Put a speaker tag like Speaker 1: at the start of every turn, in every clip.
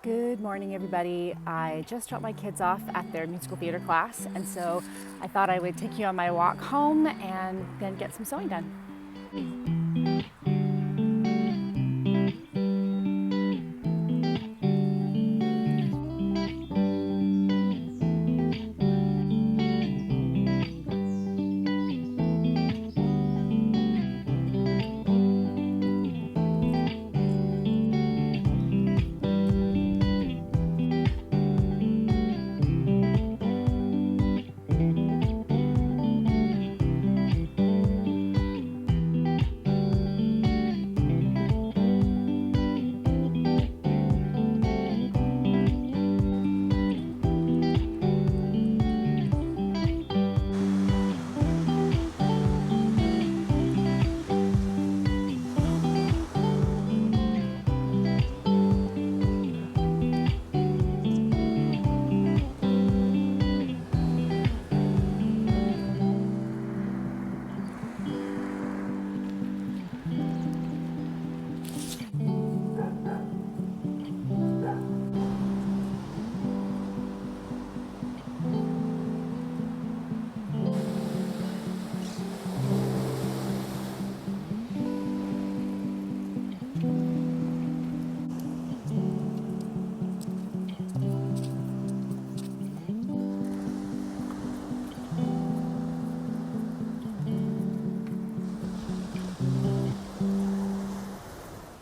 Speaker 1: Good morning, everybody. I just dropped my kids off at their musical theater class, and so I thought I would take you on my walk home and then get some sewing done.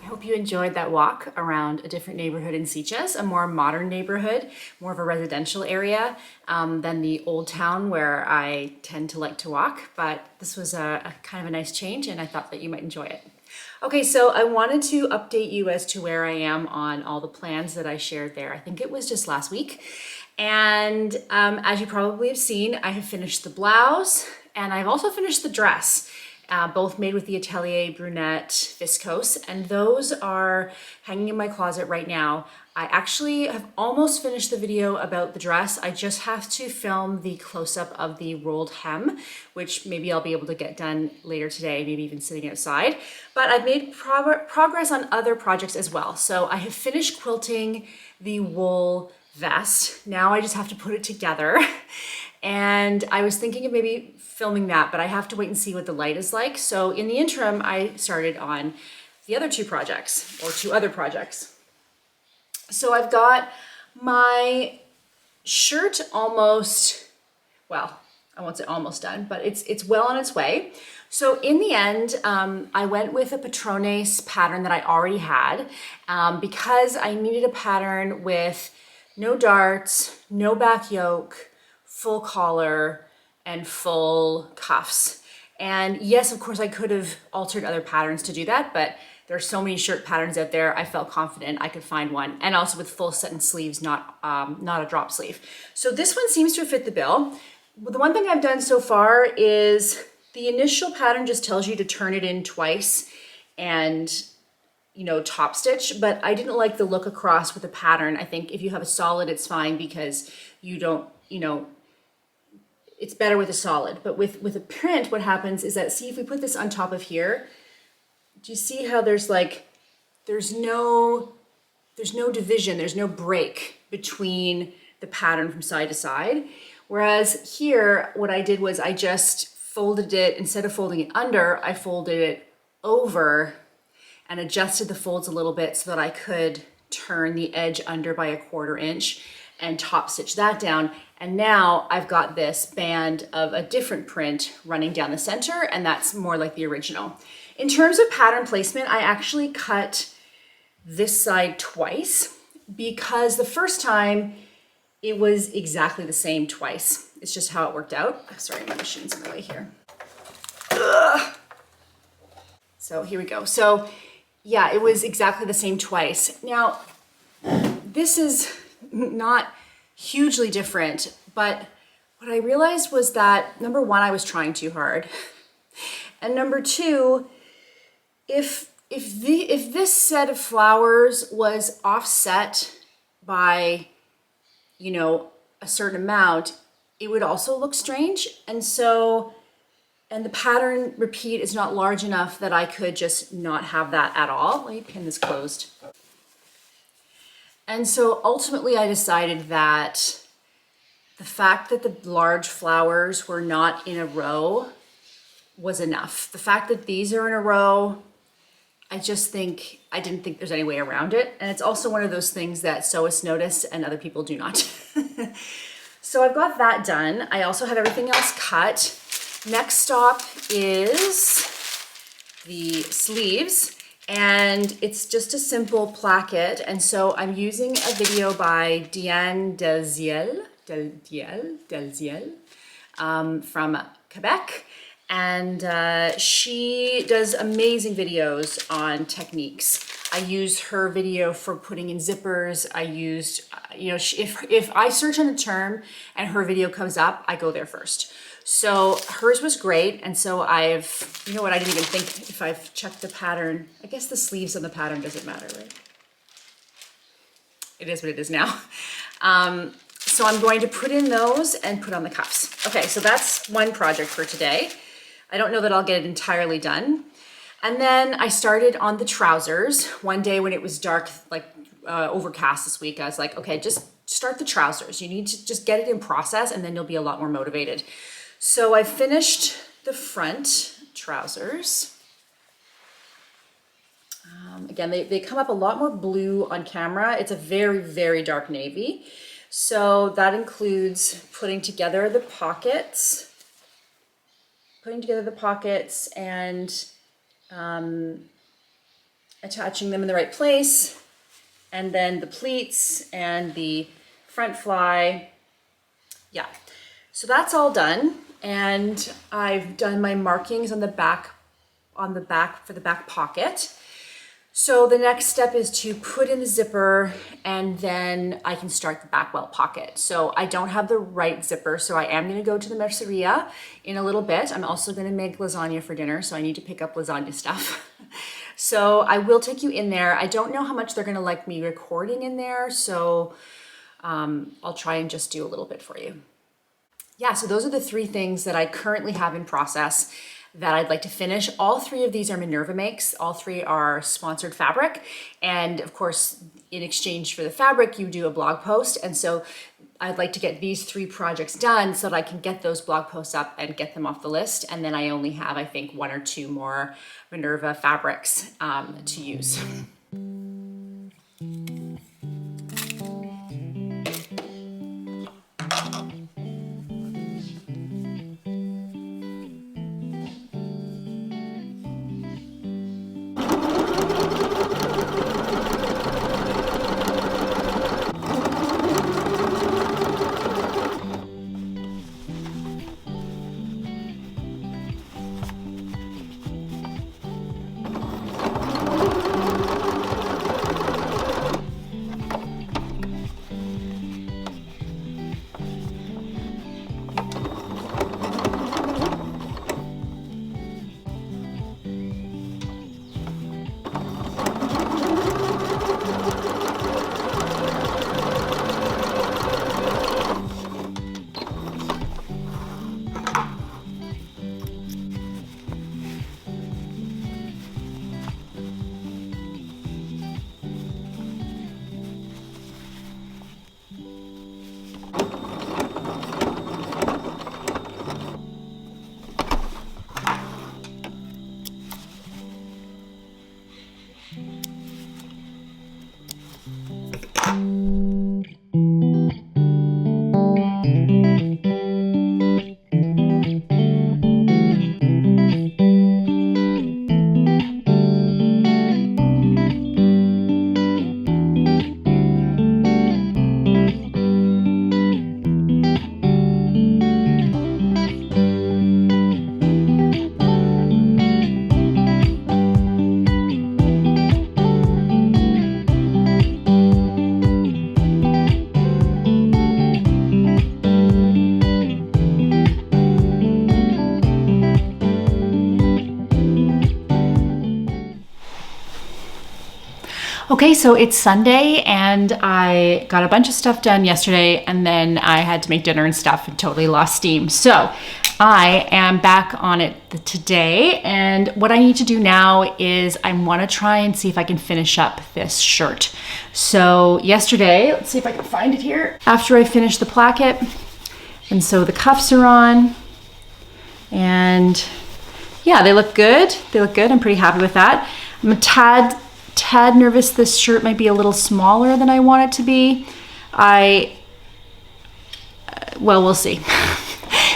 Speaker 1: I hope you enjoyed that walk around a different neighborhood in Sitges, a more modern neighborhood, more of a residential area than the old town where I tend to like to walk, but this was a kind of a nice change and I thought that you might enjoy it. Okay, so I wanted to update you as to where I am on all the plans that I shared there. I think it was just last week. And as you probably have seen, I have finished the blouse and I've also finished the dress. Both made with the Atelier Brunette viscose, and those are hanging in my closet right now. I actually have almost finished the video about the dress. I just have to film the close-up of the rolled hem, which maybe I'll be able to get done later today, maybe even sitting outside. But I've made progress on other projects as well. So I have finished quilting the wool vest. Now I just have to put it together. And I was thinking of maybe filming that, but I have to wait and see what the light is like. So in the interim, I started on the other two projects, or two other projects. So I've got my shirt almost, well, I won't say almost done, but it's well on its way. So in the end, I went with a Patrones pattern that I already had because I needed a pattern with no darts, no back yoke, full collar, and full cuffs. And yes, of course, I could have altered other patterns to do that, but there are so many shirt patterns out there, I felt confident I could find one. And also with full set and sleeves, not a drop sleeve. So this one seems to fit the bill. The one thing I've done so far is the initial pattern just tells you to turn it in twice and top stitch, but I didn't like the look across with the pattern. I think if you have a solid, it's fine because you don't, it's better with a solid. But with a print, what happens is that, see, if we put this on top of here, do you see how there's no division, there's no break between the pattern from side to side. Whereas here, what I did was I just folded it, instead of folding it under, I folded it over and adjusted the folds a little bit so that I could turn the edge under by 1/4 inch and top stitch that down. And now I've got this band of a different print running down the center, and that's more like the original. In terms of pattern placement, I actually cut this side twice because the first time it was exactly the same twice. It's just how it worked out. Sorry, my machine's in the way here. Ugh. So here we go. So yeah, it was exactly the same twice. Now, this is not hugely different, but what I realized was that, number one, I was trying too hard. And number two, if this set of flowers was offset by, a certain amount, it would also look strange. And the pattern repeat is not large enough that I could just not have that at all. Let me pin this closed. And so ultimately I decided that the fact that the large flowers were not in a row was enough. The fact that these are in a row, I didn't think there's any way around it. And it's also one of those things that sewists notice and other people do not. So I've got that done. I also have everything else cut. Next stop is the sleeves, and it's just a simple placket. And so I'm using a video by Díane Deziel from Quebec. And she does amazing videos on techniques. I use her video for putting in zippers. I used, if I search on a term and her video comes up, I go there first. So hers was great. And so I didn't even think if I've checked the pattern. I guess the sleeves on the pattern doesn't matter, right? It is what it is now. So I'm going to put in those and put on the cuffs. Okay, so that's one project for today. I don't know that I'll get it entirely done. And then I started on the trousers. One day when it was dark, overcast this week, I was like, okay, just start the trousers. You need to just get it in process and then you'll be a lot more motivated. So I finished the front trousers. Again, they come up a lot more blue on camera. It's a very, very dark navy. So that includes putting together the pockets and attaching them in the right place, and then the pleats and the front fly. Yeah, so that's all done, and I've done my markings on the back for the back pocket. So the next step is to put in the zipper, and then I can start the back welt pocket. So I don't have the right zipper, so I am gonna go to the merceria in a little bit. I'm also gonna make lasagna for dinner, so I need to pick up lasagna stuff. So I will take you in there. I don't know how much they're gonna like me recording in there, so I'll try and just do a little bit for you. Yeah, so those are the three things that I currently have in process that I'd like to finish. All three of these are Minerva makes. All three are sponsored fabric. And of course, in exchange for the fabric, you do a blog post. And so I'd like to get these three projects done so that I can get those blog posts up and get them off the list. And then I only have, I think, 1 or 2 more Minerva fabrics to use. Okay, so it's Sunday and I got a bunch of stuff done yesterday and then I had to make dinner and stuff and totally lost steam. So I am back on it today, and what I need to do now is I want to try and see if I can finish up this shirt. So yesterday, let's see if I can find it here. After I finished the placket, and so the cuffs are on, and yeah, they look good. They look good. I'm pretty happy with that. I'm a tad nervous this shirt might be a little smaller than I want it to be. Well, we'll see.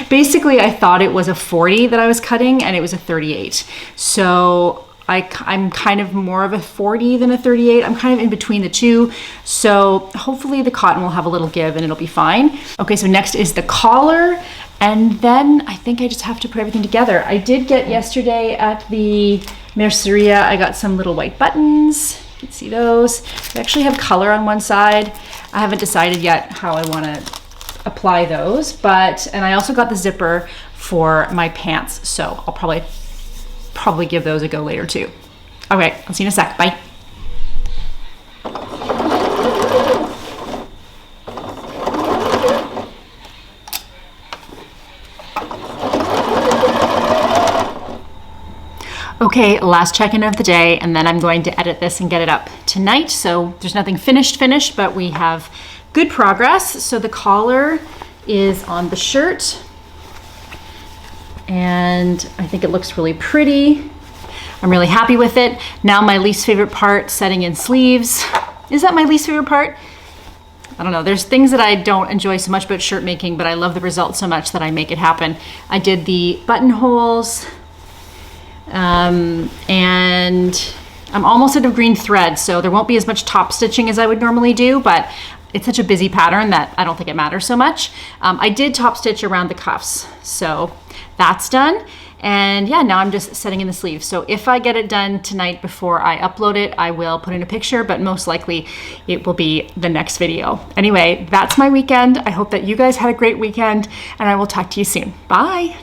Speaker 1: Basically, I thought it was a 40 that I was cutting, and it was a 38. So I'm kind of more of a 40 than a 38. I'm kind of in between the two. So hopefully the cotton will have a little give and it'll be fine. Okay, so next is the collar. And then I think I just have to put everything together. I did get yesterday at the merceria, I got some little white buttons. You can see those. They actually have color on one side. I haven't decided yet how I want to apply those, and I also got the zipper for my pants, so I'll probably give those a go later too. Okay, I'll see you in a sec. Bye. Okay, last check-in of the day, and then I'm going to edit this and get it up tonight. So there's nothing finished, but we have good progress. So the collar is on the shirt, and I think it looks really pretty. I'm really happy with it. Now my least favorite part, setting in sleeves. Is that my least favorite part? I don't know. There's things that I don't enjoy so much about shirt making, but I love the result so much that I make it happen. I did the buttonholes, and I'm almost out of green thread, so there won't be as much top stitching as I would normally do, but it's such a busy pattern that I don't think it matters so much. I did top stitch around the cuffs, so that's done. And yeah, now I'm just setting in the sleeves. So if I get it done tonight before I upload it, I will put in a picture, but most likely it will be the next video. Anyway, that's my weekend. I hope that you guys had a great weekend, and I will talk to you soon. Bye.